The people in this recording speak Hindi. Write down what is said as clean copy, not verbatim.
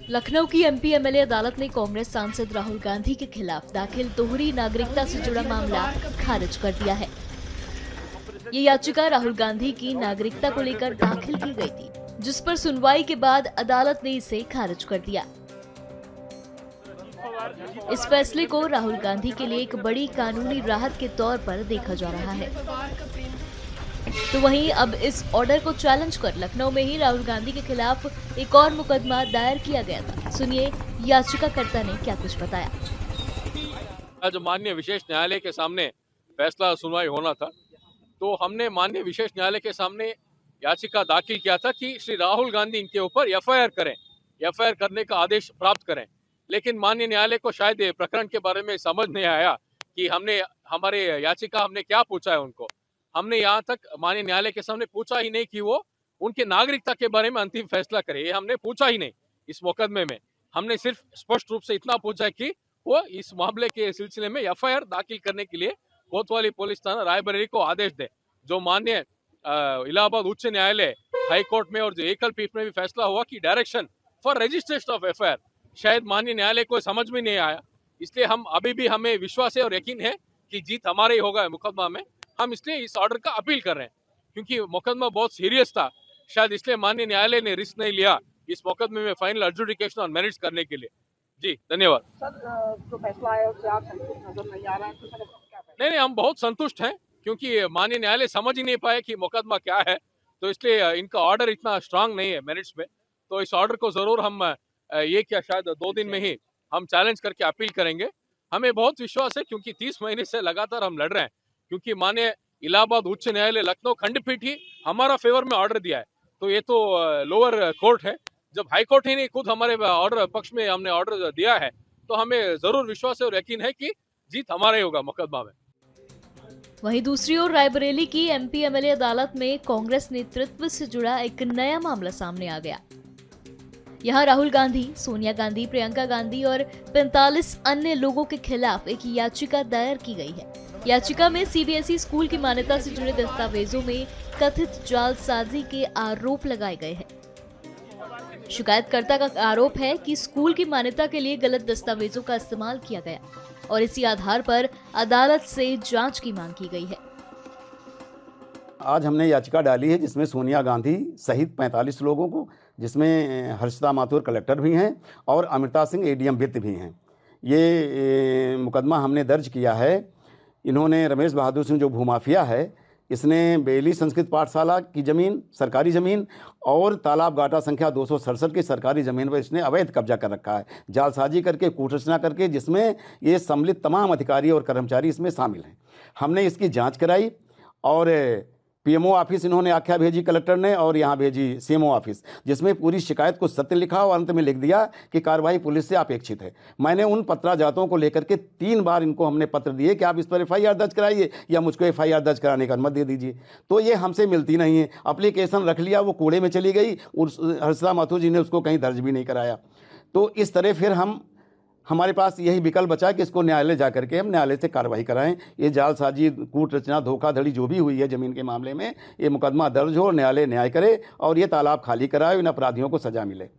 लखनऊ की एमपी एमएलए अदालत ने कांग्रेस सांसद राहुल गांधी के खिलाफ दाखिल दोहरी नागरिकता से जुड़ा मामला खारिज कर दिया है। ये याचिका राहुल गांधी की नागरिकता को लेकर दाखिल की गई थी, जिस पर सुनवाई के बाद अदालत ने इसे खारिज कर दिया। इस फैसले को राहुल गांधी के लिए एक बड़ी कानूनी राहत के तौर पर देखा जा रहा है। तो वहीं अब इस ऑर्डर को चैलेंज कर लखनऊ में ही राहुल गांधी के खिलाफ एक और मुकदमा दायर किया गया था। सुनिए याचिकाकर्ता ने क्या कुछ बताया। आज माननीय विशेष न्यायालय के सामने फैसला सुनवाई होना था, तो हमने माननीय विशेष न्यायालय के सामने याचिका दाखिल किया था कि श्री राहुल गांधी इनके ऊपर एफआईआर करें, एफआईआर करने का आदेश प्राप्त करें। लेकिन माननीय न्यायालय को शायद ये प्रकरण के बारे में समझ नहीं आया कि हमारे याचिका हमने क्या पूछा है उनको। हमने यहाँ तक माननीय न्यायालय के सामने पूछा ही नहीं कि वो उनके नागरिकता के बारे में अंतिम फैसला करे, ये हमने पूछा ही नहीं। इस मुकदमे में हमने सिर्फ स्पष्ट रूप से इतना पूछा है कि वो इस मामले के सिलसिले में एफआईआर दाखिल करने के लिए कोतवाली पुलिस थाना रायबरेली को आदेश दे। जो माननीय इलाहाबाद उच्च न्यायालय, हाई कोर्ट में और जो एकल पीठ में भी फैसला हुआ कि direction for registration of FIR, शायद माननीय न्यायालय को समझ में नहीं आया। इसलिए अभी भी हमें विश्वास है और यकीन है कि जीत हमारे ही होगा मुकदमा में। हम इसलिए इस ऑर्डर का अपील कर रहे हैं क्योंकि मुकदमा बहुत सीरियस था, शायद इसलिए माननीय न्यायालय ने रिस्क नहीं लिया इस मुकदमे में फाइनल एडजुडिकेशन ऑन मेरिट्स करने के लिए। जी धन्यवाद। सर, जो फैसला आया उससे आप संतुष्ट नजर नहीं आ रहा है, तो सर क्या फैसला? नहीं, हम बहुत संतुष्ट हैं क्योंकि माननीय न्यायालय समझ ही नहीं पाए कि मुकदमा क्या है, तो इसलिए इनका ऑर्डर इतना स्ट्रांग नहीं है मेरिट्स में। तो इस ऑर्डर को जरूर हम ये क्या शायद 2 दिन में ही हम चैलेंज करके अपील करेंगे। हमें बहुत विश्वास है क्योंकि 30 महीने से लगातार हम लड़ रहे हैं, क्योंकि माननीय इलाहाबाद उच्च न्यायालय लखनऊ खंडपीठ ही हमारा फेवर में ऑर्डर दिया है। तो ये तो लोअर कोर्ट है, जब हाई कोर्ट ही नहीं खुद हमारे ऑर्डर पक्ष में हमने ऑर्डर दिया है, तो हमें जरूर विश्वास है और यकीन है कि जीत हमारा ही होगा मुकदमा में। वहीं दूसरी ओर रायबरेली की एमपी एमएलए अदालत में कांग्रेस नेतृत्व से जुड़ा एक नया मामला सामने आ गया। यहाँ राहुल गांधी, सोनिया गांधी, प्रियंका गांधी और 45 अन्य लोगों के खिलाफ एक याचिका दायर की गई है। याचिका में सीबीएसई स्कूल की मान्यता से जुड़े दस्तावेजों में कथित जालसाजी के आरोप लगाए गए हैं। शिकायतकर्ता का आरोप है कि स्कूल की मान्यता के लिए गलत दस्तावेजों का इस्तेमाल किया गया और इसी आधार पर अदालत से जांच की मांग की गई है। आज हमने याचिका डाली है जिसमें सोनिया गांधी सहित 45 लोगों को, जिसमें हर्षिता माथुर कलेक्टर भी हैं और अमृता सिंह एडीएम वित्त भी हैं। ये मुकदमा हमने दर्ज किया है। इन्होंने रमेश बहादुर सिंह जो भूमाफिया है, इसने बेली संस्कृत पाठशाला की ज़मीन, सरकारी ज़मीन और तालाब गाटा संख्या 267 की सरकारी ज़मीन पर इसने अवैध कब्जा कर रखा है, जालसाजी करके, कूटरचना करके, जिसमें ये सम्मिलित तमाम अधिकारी और कर्मचारी इसमें शामिल हैं। हमने इसकी जांच कराई और पीएमओ ऑफिस इन्होंने आख्या भेजी कलेक्टर ने और यहाँ भेजी सीएमओ ऑफिस, जिसमें पूरी शिकायत को सत्य लिखा और अंत में लिख दिया कि कार्रवाई पुलिस से अपेक्षित है। मैंने उन पत्राजातों को लेकर के 3 बार इनको हमने पत्र दिए कि आप इस पर एफआईआर दर्ज कराइए या मुझको एफआईआर दर्ज कराने का अनुमति दे दीजिए, तो ये हमसे मिलती नहीं है। एप्लीकेशन रख लिया, वो कूड़े में चली गई, हर्षिता माथुर जी ने उसको कहीं दर्ज भी नहीं कराया। तो इस तरह फिर हमारे पास यही विकल्प बचा कि इसको न्यायालय जा करके हम न्यायालय से कार्रवाई कराएं। ये जालसाजी, कूट रचना, धोखाधड़ी जो भी हुई है ज़मीन के मामले में, ये मुकदमा दर्ज हो, न्यायालय न्याय करे और ये तालाब खाली कराए, इन अपराधियों को सजा मिले।